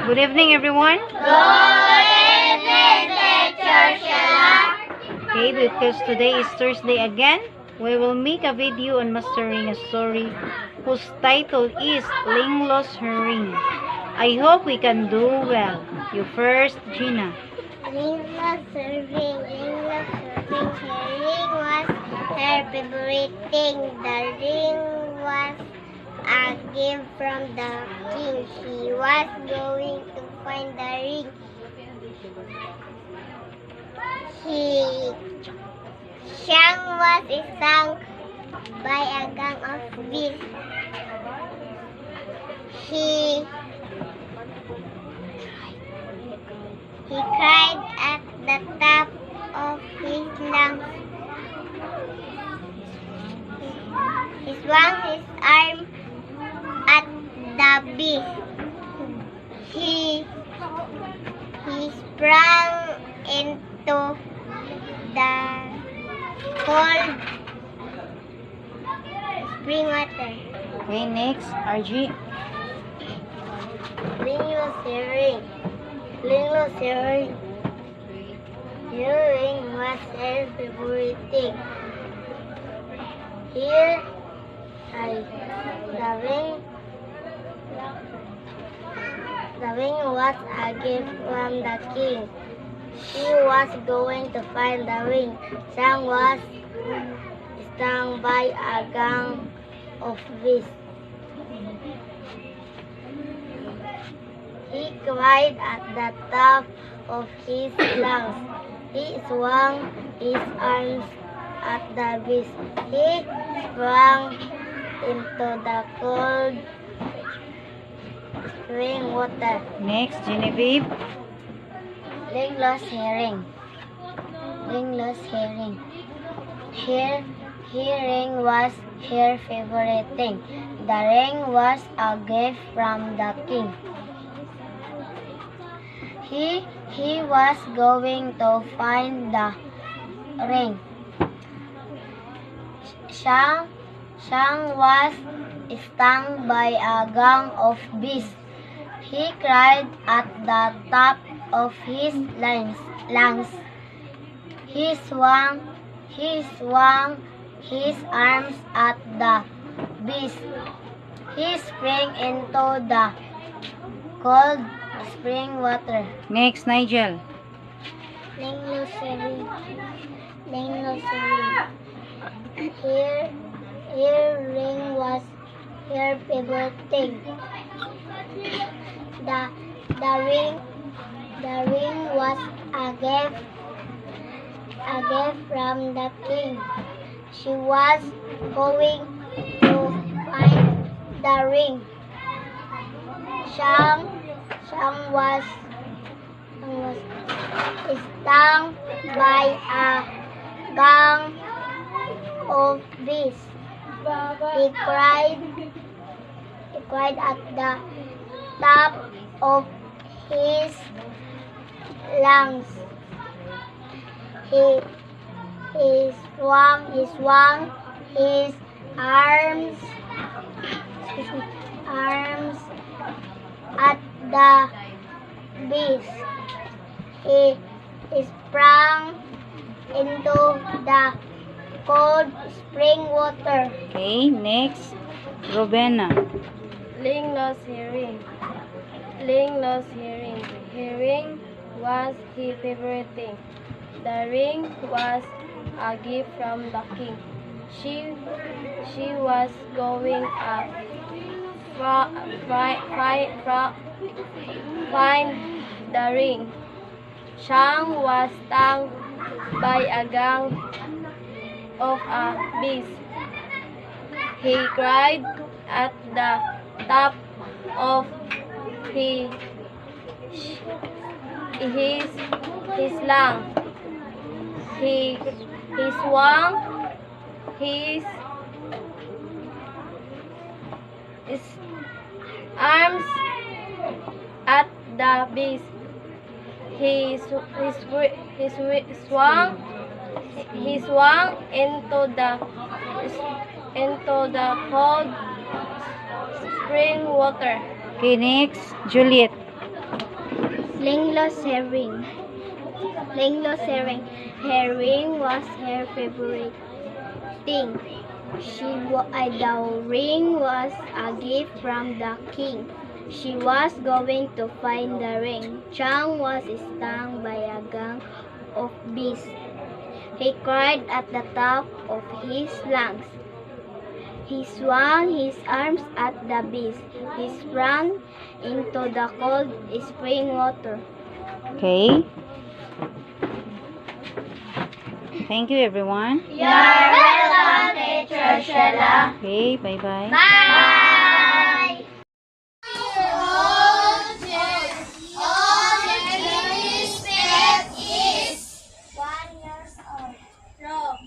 Good evening, everyone. Good evening, Teacher Sheila. Okay, because today is Thursday again, we will make a video on mastering a story whose title is Ling Lost Her Ring. I hope we can do well. You first, Gina. Ling lost her ring. Ling lost her ring. Her ring was her favorite thing. The ring was a gift from the king. She was going to find the ring. Shang was stung by a gang of bees. He cried at the top of his lungs. He swung his arm at the beast. He sprang into the cold spring water. Okay, next, RG. Ling lost her ring. Ling lost her ring. Her ring was her favorite thing. The ring was a gift from the king. She was going to find the ring. Shang was stung by a gang of bees. He cried at the top of his lungs. He swung his arms at the beast. He sprang into the cold spring water. Next, Genevieve. Ling lost her ring. Ling lost her ring. Her ring was her favorite thing. The ring was a gift from the king. He was going to find the ring. Shang was stung by a gang of bees. He cried at the top of his lungs. He swung his arms at the bees. He sprang into the cold spring water. Next, Nigel. Ling lost her ring. Ling lost her ring. Her ring was her favorite thing. The ring was a gift from the king. She was going to find the ring. Shang was stung by a gang of bees. He cried at the top of his lungs. He swung his arms at the bees. He sprang into the cold spring water. Okay, next, Robena. Ling lost her ring. Ling lost her ring. Her ring was her favorite thing. The ring was a gift from the king. She was going to find the ring. Shang was stung by a gang of bees. He cried at the top of his lungs. He swung his arms at the bees. He swung into the cold spring water. Okay, next, Juliet. Linglo's herring. Linglo's herring. Herring was her favorite thing. The ring was a gift from the king. She was going to find the ring. Chang was stung by a gang of bees. He cried at the top of his lungs. He swung his arms at the bees. He sprang into the cold spring water. Okay. Thank you, everyone. You're welcome, Teacher Sheila. Okay, bye-bye. Bye! All Jenny's pet is 1 year old. Wrong.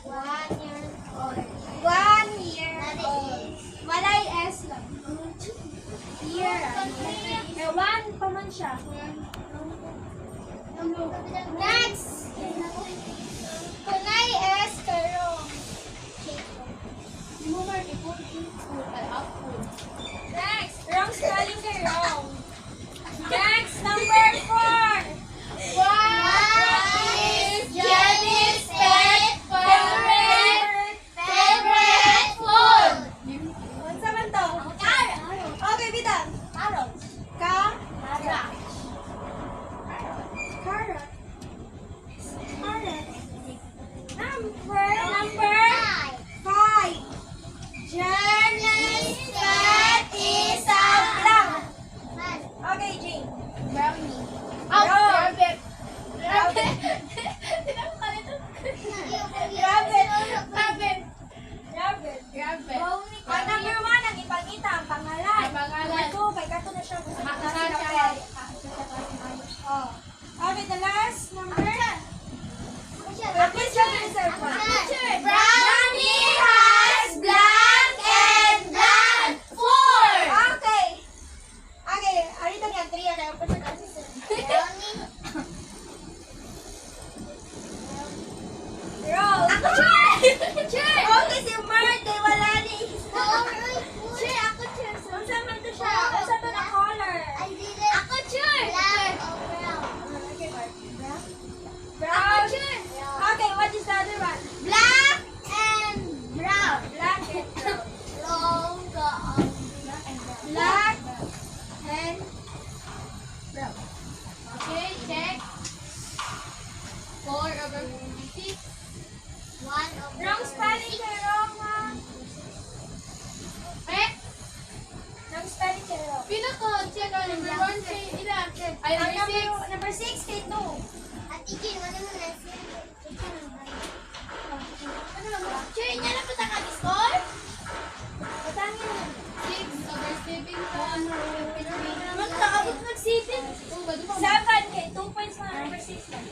1 year old. 1 year old. Walay S lang. Year. Ewan pa man siya. Next. Kunay S karong. Next. Wrong spelling kay wrong. Next, number 4. What is Jenny's favorite food? Unsa man to? Carrot. Okay, bitan. Carrot. Carrot. Carrot. Number 5. Jenny's pet is a blank. Okay, Jane. Brownie. Rabbit. Rabbit. Number 1, ang ipangita ang pangalan. Number 2, kay kato na siya. Oh. Okay, the last number. Please show yourself. Brownie has blank and blank. 4. Okay. Okay, arito niya 3 na yung person assistant. Brownie. Rose. Ako, Sure. Okay, si Mark, kay wala ni. Sure, ako, Sure. Unsa man to siya? Unsa to na color? Ako, Sure. Black or brown? Okay, Mark. Brown. Okay, what is the other one? Black and brown. Black and brown. Black and brown. Okay, check. 4/56. 1/4. Wrong spelling kay wrong, ha? Eh, Wrong spelling kay wrong. pino ko? Check on number 1 kay ilan? Ay, number 6. Number 6 kay 2. At ikin, wala mo na siya. Che, niya na pa ka score? Patangin mo. 6/7 Naman, nakabot mag-7. 7 kay 2 points na number 6 lang.